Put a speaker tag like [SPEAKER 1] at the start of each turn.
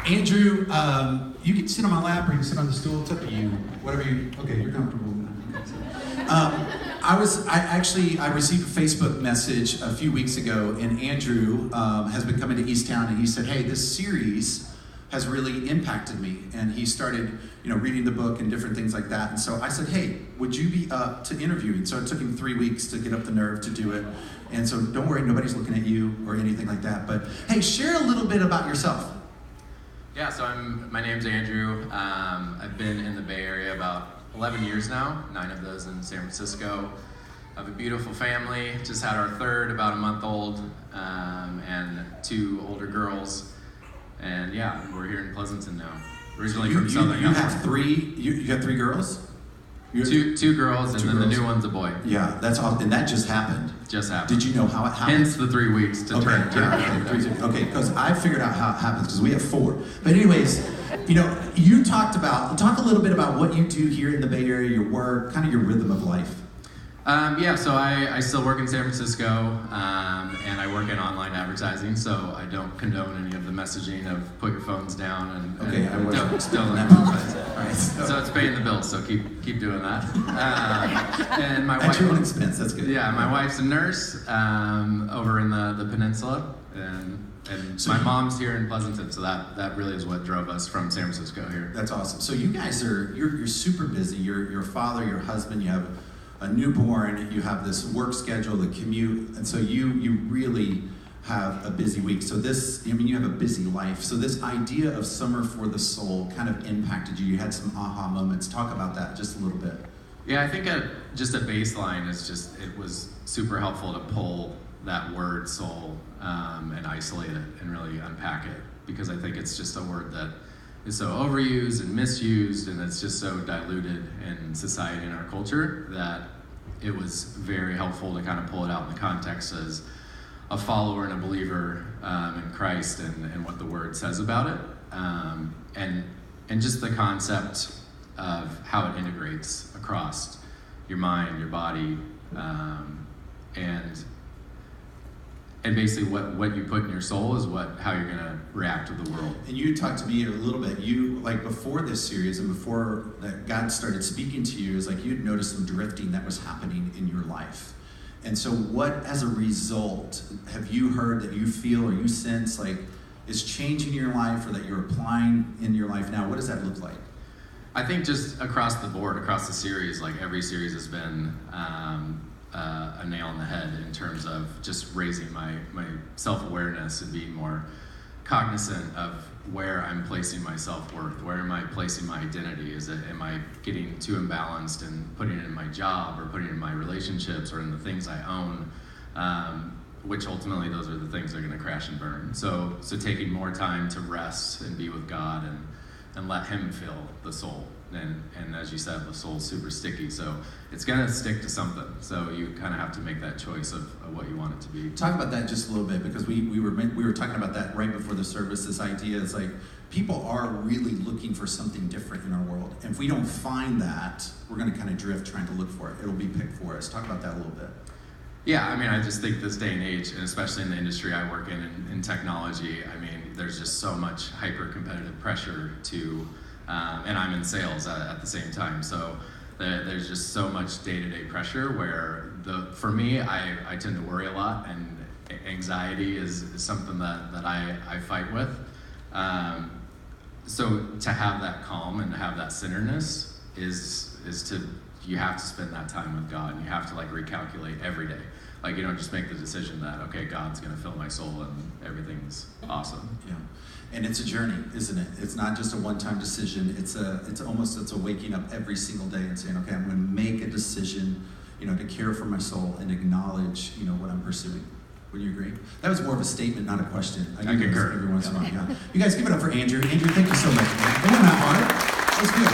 [SPEAKER 1] Andrew, you can sit on my lap or you can sit on the stool. It's up to you. Whatever you. Okay, you're comfortable. I received a Facebook message a few weeks ago, and Andrew has been coming to Eastown, and he said, "Hey, this series has really impacted me." And he started, reading the book and different things like that. And so I said, "Hey, would you be up to interviewing?" So it took him 3 weeks to get up the nerve to do it. And so don't worry, nobody's looking at you or anything like that. But hey, share a little bit about yourself.
[SPEAKER 2] Yeah, so my name's Andrew. I've been in the Bay Area about 11 years now, 9 of those in San Francisco. I have a beautiful family, just had our third, about a month old, and 2 older girls. And yeah, we're here in Pleasanton now. Originally from Southern
[SPEAKER 1] California. You have 3, you got 3 girls?
[SPEAKER 2] Two girls, and then the new one's a boy.
[SPEAKER 1] Yeah, that's awesome. And that just happened.
[SPEAKER 2] Just happened.
[SPEAKER 1] Did you know how it happened?
[SPEAKER 2] Hence the 3 weeks to turn.
[SPEAKER 1] Okay, because I figured out how it happens, because we have 4. But anyways, you talk a little bit about what you do here in the Bay Area, your work, kind of your rhythm of life.
[SPEAKER 2] So I still work in San Francisco, and I work in online advertising, so I don't condone any of the messaging of put your phones down and don't advertise.
[SPEAKER 1] Right.
[SPEAKER 2] So it's paying the bills, so keep doing that. And my
[SPEAKER 1] At
[SPEAKER 2] wife,
[SPEAKER 1] your own expense, that's good.
[SPEAKER 2] Yeah, my wife's a nurse over in the peninsula, and so my mom's here in Pleasanton, so that really is what drove us from San Francisco here.
[SPEAKER 1] That's awesome. So you guys you're super busy. You're a father, your husband, you have a newborn, you have this work schedule, the commute, and so you really have a busy week. So you have a busy life. So this idea of Summer for the Soul kind of impacted you. You had some aha moments. Talk about that just a little bit.
[SPEAKER 2] Yeah, I think just a baseline is it was super helpful to pull that word soul and isolate it and really unpack it, because I think it's just a word that is so overused and misused, and it's just so diluted in society and our culture that it was very helpful to kind of pull it out in the context as a follower and a believer in Christ and what the word says about it, and just the concept of how it integrates across your mind, your body, and basically what you put in your soul is how you're going to react to the world.
[SPEAKER 1] And you talked to me a little bit. You, before this series and before that God started speaking to you, is you'd noticed some drifting that was happening in your life. And so what, as a result, have you heard that you feel or you sense is changing your life, or that you're applying in your life now? What does that look like?
[SPEAKER 2] I think just across the board, across the series, every series has been a nail on the head in terms of just raising my self-awareness and being more cognizant of where I'm placing my self-worth. Where am I placing my identity? Am I getting too imbalanced and putting it in my job, or putting it in my relationships, or in the things I own? Which ultimately those are the things that are going to crash and burn. So taking more time to rest and be with God and let Him fill the soul. And as you said, the soul's super sticky, so it's gonna stick to something. So you kind of have to make that choice of what you want it to be.
[SPEAKER 1] Talk about that just a little bit, because we were talking about that right before the service. This idea is people are really looking for something different in our world, and if we don't find that, we're gonna kind of drift trying to look for it. It'll be picked for us. Talk about that a little bit.
[SPEAKER 2] Yeah, I just think this day and age, and especially in the industry I work in technology, there's just so much hyper-competitive pressure to, and I'm in sales at the same time, so there's just so much day-to-day pressure where, for me, I tend to worry a lot, and anxiety is something that I fight with. So to have that calm and to have that centeredness you have to spend that time with God, and you have to recalculate every day. You don't just make the decision that, okay, God's going to fill my soul and everything's awesome.
[SPEAKER 1] Yeah, and it's a journey, isn't it? It's not just a one-time decision. It's a waking up every single day and saying, okay, I'm going to make a decision, to care for my soul and acknowledge, what I'm pursuing. Would you agree? That was more of a statement, not a question.
[SPEAKER 2] I concur.
[SPEAKER 1] Every once in a while. Yeah. You guys give it up for Andrew. Andrew, thank you so much. Man. That wasn't that hard. That was good.